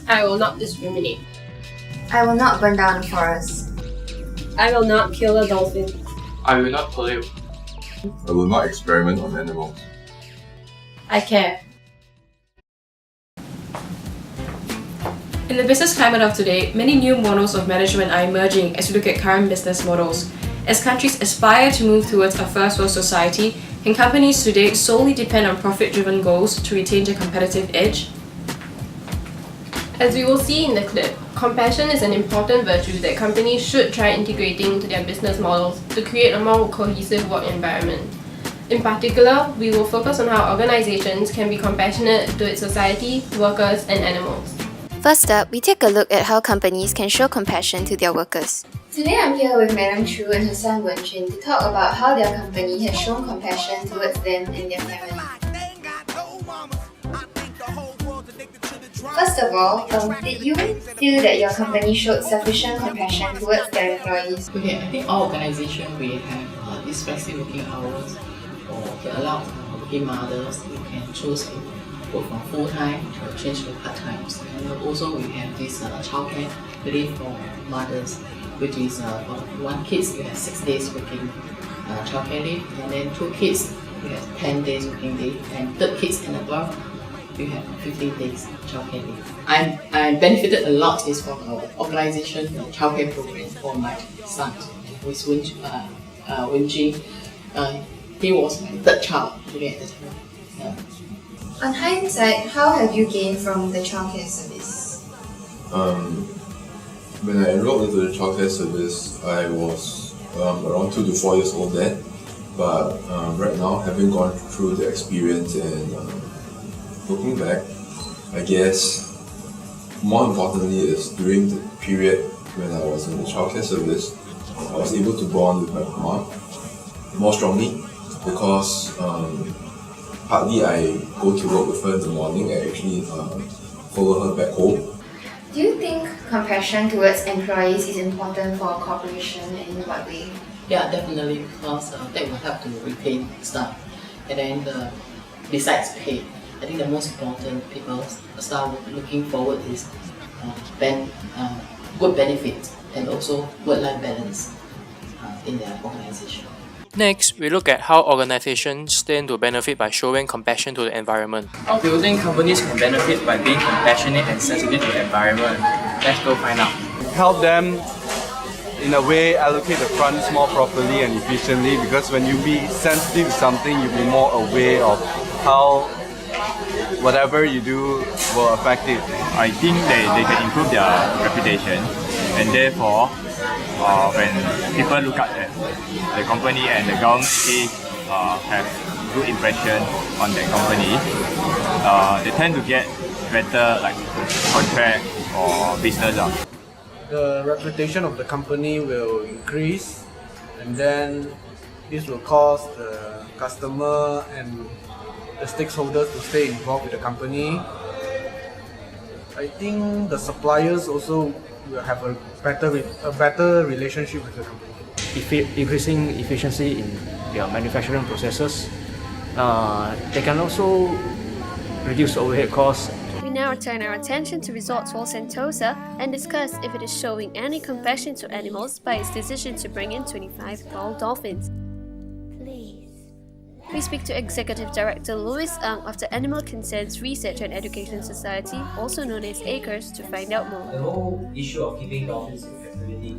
I will not discriminate. I will not burn down a forest. I will not kill a dolphin. I will not pollute. I will not experiment on animals. I care. In the business climate of today, many new models of management are emerging as we look at current business models. As countries aspire to move towards a first world society, can companies today solely depend on profit-driven goals to retain their competitive edge? As we will see in the clip, compassion is an important virtue that companies should try integrating into their business models to create a more cohesive work environment. In particular, we will focus on how organizations can be compassionate to its society, workers, and animals. First up, we take a look at how companies can show compassion to their workers. Today I'm here with Mdm Chu and her son Wen Jun to talk about how their company has shown compassion towards them and their family. First of all, did you feel that your company showed sufficient compassion towards their employees? Okay, I think our organization we have these flexi working hours to allow working mothers who can choose to work from full-time to change to part-times. And also we have this childcare leave for mothers, which is for 1 kid you have 6 days working childcare leave, and then 2 kids you have 10 days working leave, and 3rd kids and above you have 15 days childcare leave. I benefited a lot is from our organization childcare program for my son, who is Wen Jun. He was my 3rd child today at the time. Yeah. On hindsight, how have you gained from the childcare service? When I enrolled into the childcare service, I was around 2 to 4 years old then. But right now, having gone through the experience and looking back, I guess more importantly is during the period when I was in the childcare service, I was able to bond with my mom more strongly because partly I go to work with her in the morning and actually follow her back home. Do you think compassion towards employees is important for a corporation, and in what way? Yeah, definitely, because that will help to retain staff. And then besides pay, I think the most important people start looking forward is good benefits and also work-life balance in their organization. Next, we look at how organizations stand to benefit by showing compassion to the environment. How do you think companies can benefit by being compassionate and sensitive to the environment? Let's go find out. Help them in a way allocate the funds more properly and efficiently, because when you be sensitive to something, you'll be more aware of how whatever you do will affect it. I think they can improve their reputation, and therefore when people look at the company and the government have good impression on that company, they tend to get better contract or business. The reputation of the company will increase, and then this will cause the customer and the stakeholders to stay involved with the company. I think the suppliers also will have a better relationship with the company. Increasing efficiency in their manufacturing processes. They can also reduce overhead costs. We now turn our attention to Resorts World Sentosa and discuss if it is showing any compassion to animals by its decision to bring in 25 ball dolphins. We speak to Executive Director Louis Ng of the Animal Consents Research and Education Society, also known as ACRES, to find out more. The whole issue of keeping dolphins in captivity,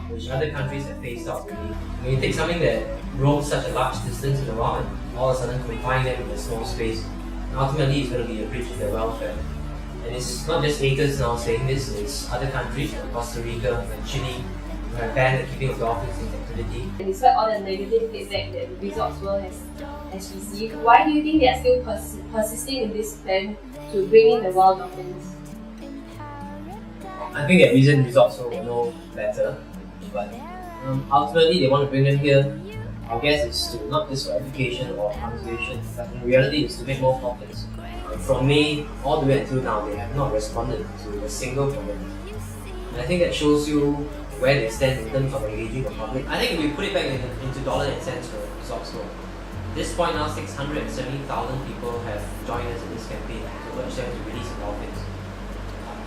which other countries have phased out already. When you take something that roams such a large distance in the wild and all of a sudden confine them in a small space, ultimately it's going to be a breach of their welfare. And it's not just ACRES now saying this, it's other countries like Costa Rica and Chile who have banned the keeping of dolphins in captivity. And despite all the negative feedback that Resorts World has received, why do you think they are still persisting in this plan to bring in the wild dolphins? I think that reason Resorts World will know better, but ultimately they want to bring them here. Our guess is to not just for education or conservation, but in reality it's to make more profits. From May all the way until now, they have not responded to a single comment. And I think that shows you where they stand in terms of engaging the public. I think if we put it back into dollars and cents for Resorts World, at this point now 670,000 people have joined us in this campaign to urge them to release the dolphins.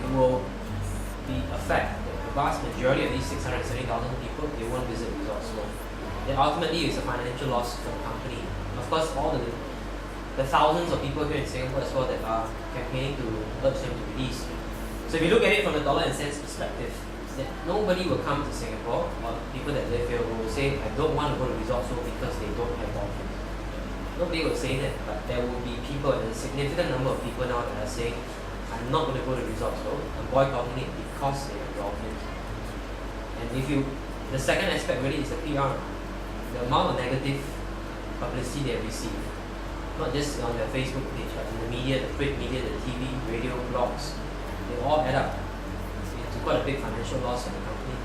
it will be a fact that the vast majority of these 670,000 people, they won't visit Resorts World. Then ultimately it's a financial loss for the company. Of course, all the thousands of people here in Singapore as well that are campaigning to urge them to release. So if you look at it from a dollar and cents perspective, that nobody will come to Singapore, or people that live here will say, I don't want to go to Resorts World because they don't have dolphins. Nobody will say that, but there will be people, and a significant number of people now that are saying, I'm not going to go to Resorts World, I'm boycotting it because they have dolphins. And the second aspect really is the PR. The amount of negative publicity they receive, not just on their Facebook page, but in the media, the print media, the TV, radio, blogs, they all add up into quite a big financial loss for the company.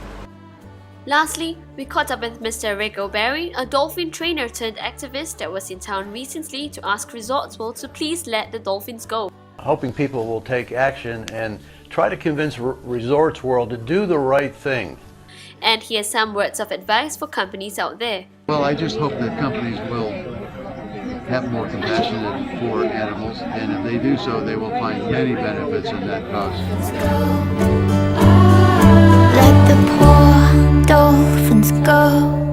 Lastly, we caught up with Mr. Ric O'Barry, a dolphin trainer turned activist that was in town recently to ask Resorts World to please let the dolphins go. Hoping people will take action and try to convince Resorts World to do the right thing. And he has some words of advice for companies out there. Well, I just hope that companies will have more compassion for animals, and if they do so, they will find many benefits in that cause. Let the poor dolphins go.